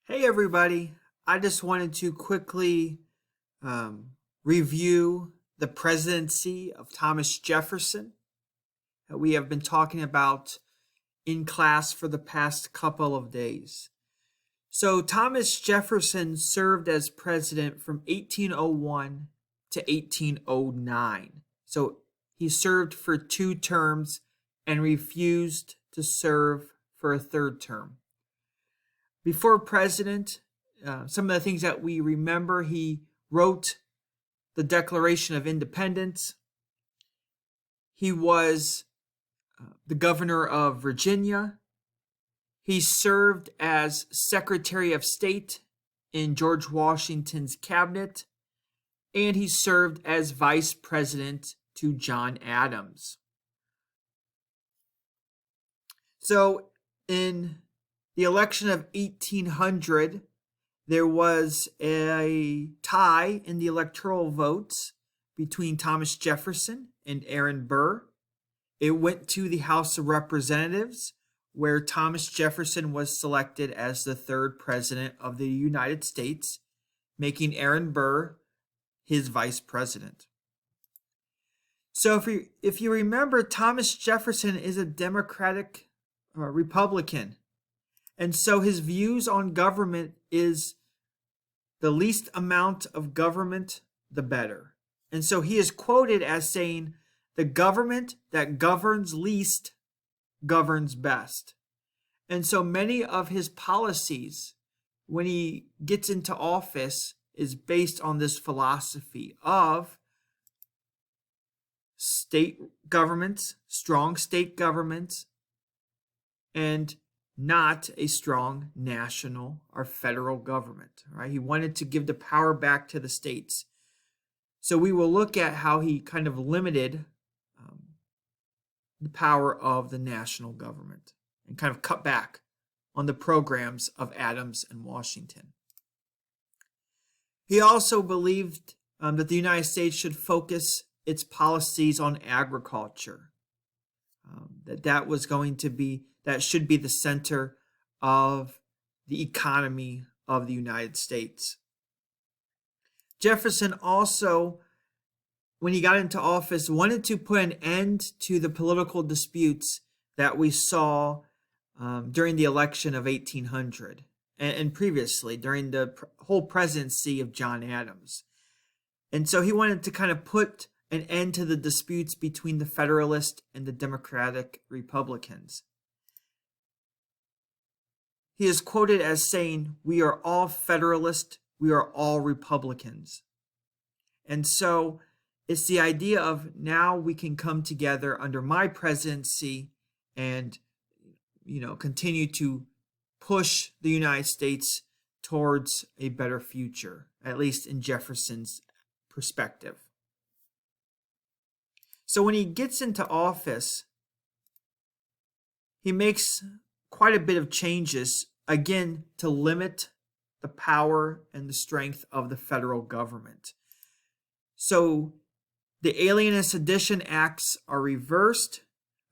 Hey everybody, I just wanted to quickly review the presidency of Thomas Jefferson that we have been talking about in class for the past couple of days. So Thomas Jefferson served as president from 1801 to 1809. So he served for 2 terms and refused to serve for a third term. Before president, some of the things that we remember, he wrote the Declaration of Independence. He was the governor of Virginia. He served as Secretary of State in George Washington's cabinet, and he served as vice president to John Adams. So in the election of 1800, there was a tie in the electoral votes between Thomas Jefferson and Aaron Burr. It went to the House of Representatives, where Thomas Jefferson was selected as the third president of the United States, making Aaron Burr his vice president. So if you remember, Thomas Jefferson is a Democratic Republican. And so his views on government is the least amount of government, the better. And so he is quoted as saying, "The government that governs least governs best." And so many of his policies, when he gets into office, is based on this philosophy of state governments, strong state governments, and not a strong national or federal government, right? He wanted to give the power back to the states. So we will look at how he kind of limited the power of the national government and kind of cut back on the programs of Adams and Washington. He also believed that the United States should focus its policies on agriculture, that should be the center of the economy of the United States. Jefferson also, when he got into office, wanted to put an end to the political disputes that we saw during the election of 1800 and previously during the whole presidency of John Adams. And so he wanted to kind of put an end to the disputes between the Federalist and the Democratic Republicans. He is quoted as saying, "We are all Federalists, we are all Republicans." And so it's the idea of now we can come together under my presidency and, continue to push the United States towards a better future, at least in Jefferson's perspective. So when he gets into office, he makes quite a bit of changes, again, to limit the power and the strength of the federal government. So the Alien and Sedition Acts are reversed.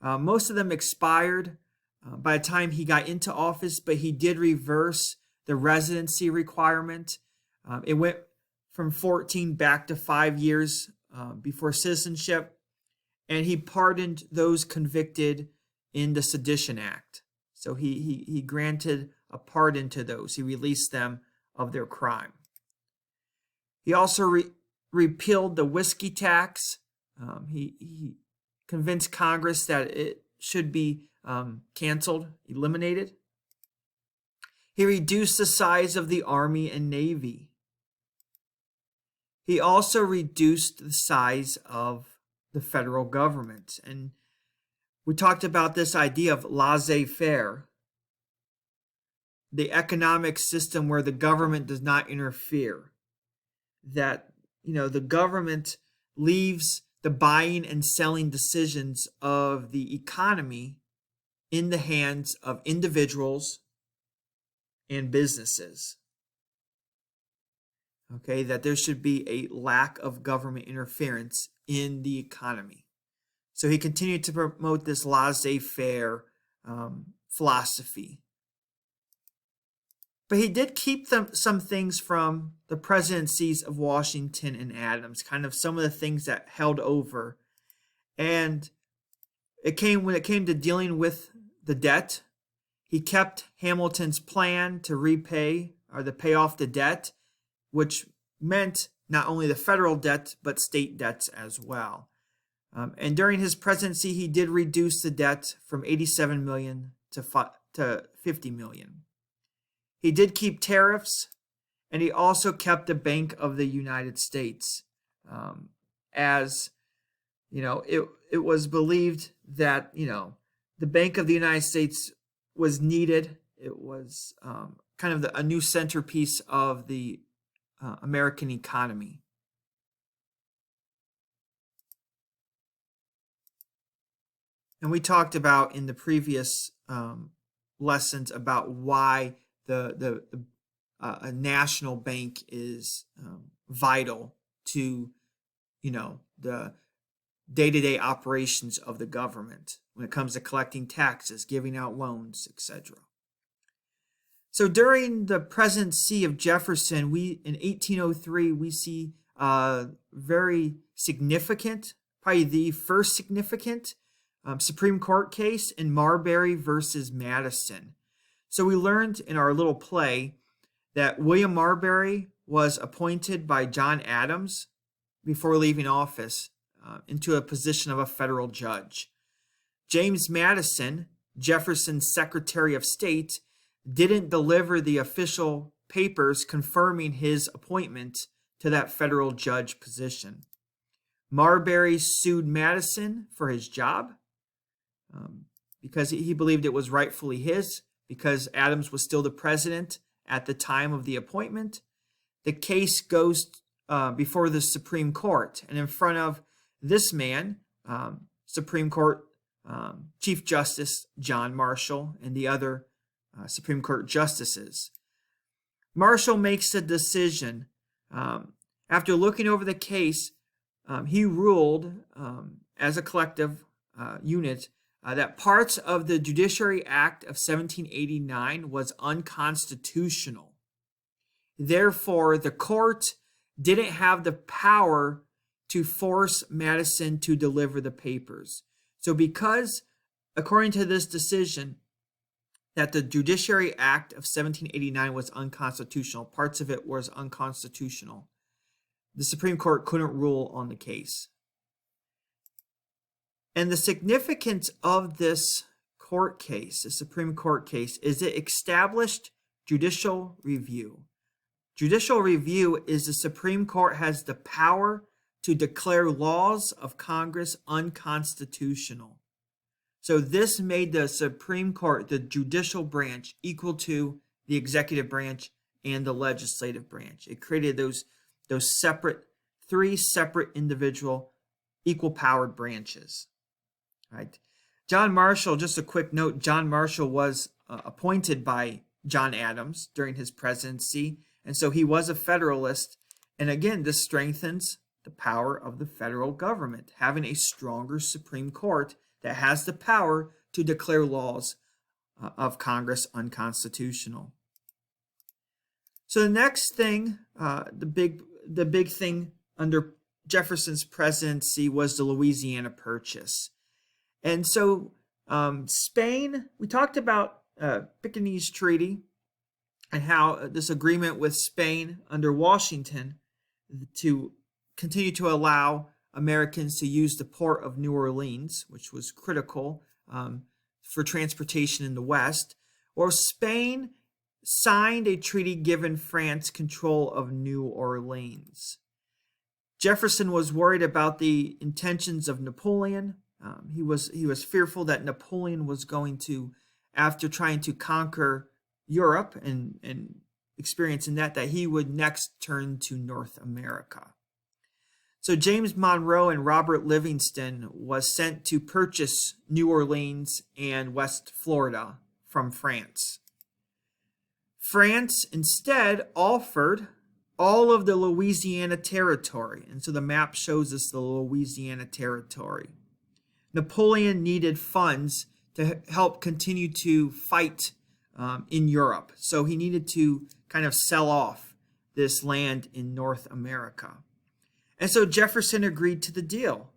Most of them expired by the time he got into office, but he did reverse the residency requirement. It went from 14 back to 5 years before citizenship, and he pardoned those convicted in the Sedition Act. So he granted a pardon to those. He released them of their crime. He also repealed the whiskey tax. He convinced Congress that it should be canceled, eliminated. He reduced the size of the Army and Navy. He also reduced the size of the federal government. And we talked about this idea of laissez-faire, the economic system where the government does not interfere, that the government leaves the buying and selling decisions of the economy in the hands of individuals and businesses. Okay, that there should be a lack of government interference in the economy. So he continued to promote this laissez-faire philosophy. But he did keep some things from the presidencies of Washington and Adams, kind of some of the things that held over. And when it came to dealing with the debt, he kept Hamilton's plan to pay off the debt, which meant not only the federal debt, but state debts as well. And during his presidency, he did reduce the debt from 87 million to 50 million. He did keep tariffs, and he also kept the Bank of the United States, as it was believed that the Bank of the United States was needed. It was kind of a new centerpiece of the American economy. And we talked about in the previous lessons about why a national bank is vital to the day-to-day operations of the government when it comes to collecting taxes, giving out loans, etc. So during the presidency of Jefferson, in 1803, we see very significant, probably the first significant Supreme Court case in Marbury versus Madison. So we learned in our little play that William Marbury was appointed by John Adams before leaving office into a position of a federal judge. James Madison, Jefferson's Secretary of State, didn't deliver the official papers confirming his appointment to that federal judge position. Marbury sued Madison for his job because he believed it was rightfully his, because Adams was still the president at the time of the appointment. The case goes before the Supreme Court, and in front of this man, Supreme Court Chief Justice John Marshall and the other Supreme Court justices. Marshall makes a decision. After looking over the case, he ruled as a collective unit that parts of the Judiciary Act of 1789 was unconstitutional. Therefore, the court didn't have the power to force Madison to deliver the papers. So because, according to this decision, that the Judiciary Act of 1789 was unconstitutional, parts of it was unconstitutional, the Supreme Court couldn't rule on the case. And the significance of this court case, the Supreme Court case, is it established judicial review. Judicial review is the Supreme Court has the power to declare laws of Congress unconstitutional. So this made the Supreme Court, the judicial branch, equal to the executive branch and the legislative branch. It created those three separate individual equal-powered branches. Right. John Marshall, just a quick note, John Marshall was appointed by John Adams during his presidency, and so he was a Federalist. And again, this strengthens the power of the federal government, having a stronger Supreme Court that has the power to declare laws of Congress unconstitutional. So the next thing, the big thing under Jefferson's presidency was the Louisiana Purchase. And so Spain, we talked about Piccaninny's Treaty and how this agreement with Spain under Washington to continue to allow Americans to use the port of New Orleans, which was critical for transportation in the West, or Spain signed a treaty giving France control of New Orleans. Jefferson was worried about the intentions of Napoleon. He was fearful that Napoleon was going to, after trying to conquer Europe and experiencing that he would next turn to North America. So James Monroe and Robert Livingston was sent to purchase New Orleans and West Florida from France. France instead offered all of the Louisiana Territory, and so the map shows us the Louisiana Territory. Napoleon needed funds to help continue to fight in Europe. So he needed to kind of sell off this land in North America. And so Jefferson agreed to the deal.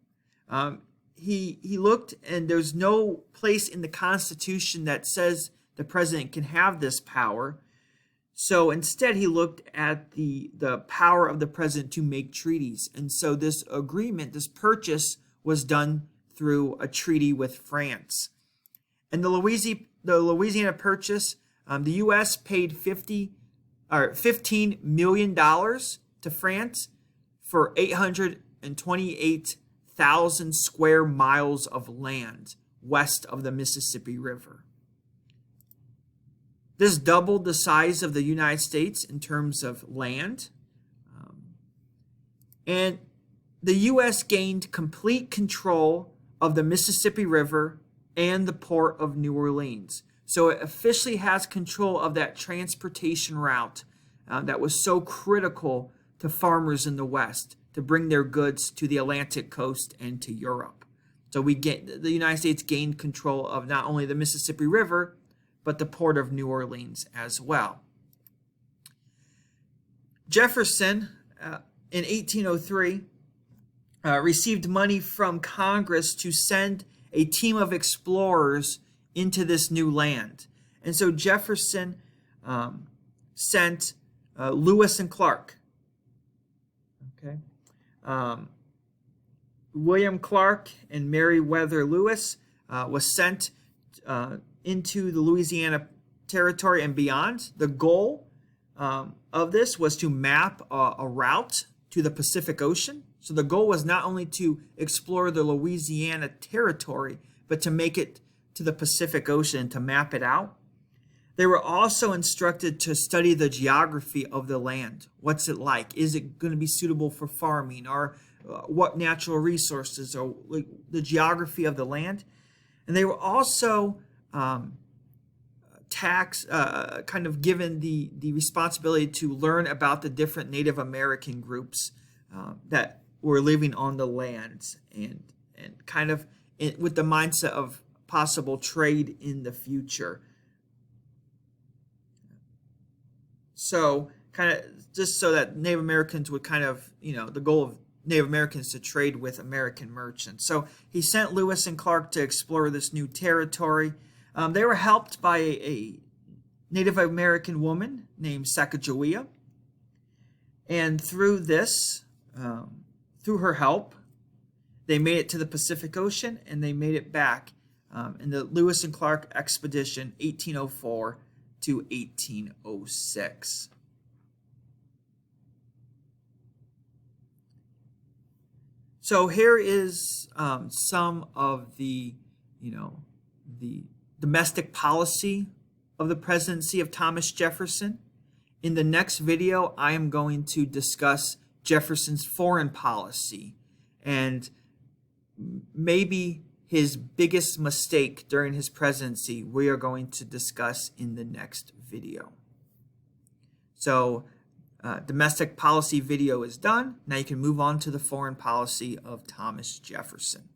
He looked, and there's no place in the Constitution that says the president can have this power. So instead, he looked at the power of the president to make treaties. And so this agreement, this purchase, was done through a treaty with France. And the Louisiana Purchase, the U.S. paid $15 million to France for 828,000 square miles of land west of the Mississippi River. This doubled the size of the United States in terms of land. And the U.S. gained complete control of the Mississippi River and the port of New Orleans. So it officially has control of that transportation route that was so critical to farmers in the West to bring their goods to the Atlantic coast and to Europe. So the United States gained control of not only the Mississippi River, but the port of New Orleans as well. Jefferson, in 1803, received money from Congress to send a team of explorers into this new land. And so Jefferson sent Lewis and Clark. Okay. William Clark and Meriwether Lewis was sent into the Louisiana Territory and beyond. The goal of this was to map a route to the Pacific Ocean. So the goal was not only to explore the Louisiana Territory, but to make it to the Pacific Ocean, to map it out. They were also instructed to study the geography of the land. What's it like? Is it going to be suitable for farming? Or what natural resources, or the geography of the land? And they were also kind of given the responsibility to learn about the different Native American groups that were living on the lands, and kind of with the mindset of possible trade in the future. So kind of just so that Native Americans would kind of, the goal of Native Americans to trade with American merchants. So he sent Lewis and Clark to explore this new territory. They were helped by a Native American woman named Sacagawea. And through this, through her help, they made it to the Pacific Ocean, and they made it back in the Lewis and Clark expedition, 1804 to 1806. So here is some of the domestic policy of the presidency of Thomas Jefferson. In the next video, I am going to discuss Jefferson's foreign policy and maybe his biggest mistake during his presidency we are going to discuss in the next video. So domestic policy video is done. Now you can move on to the foreign policy of Thomas Jefferson.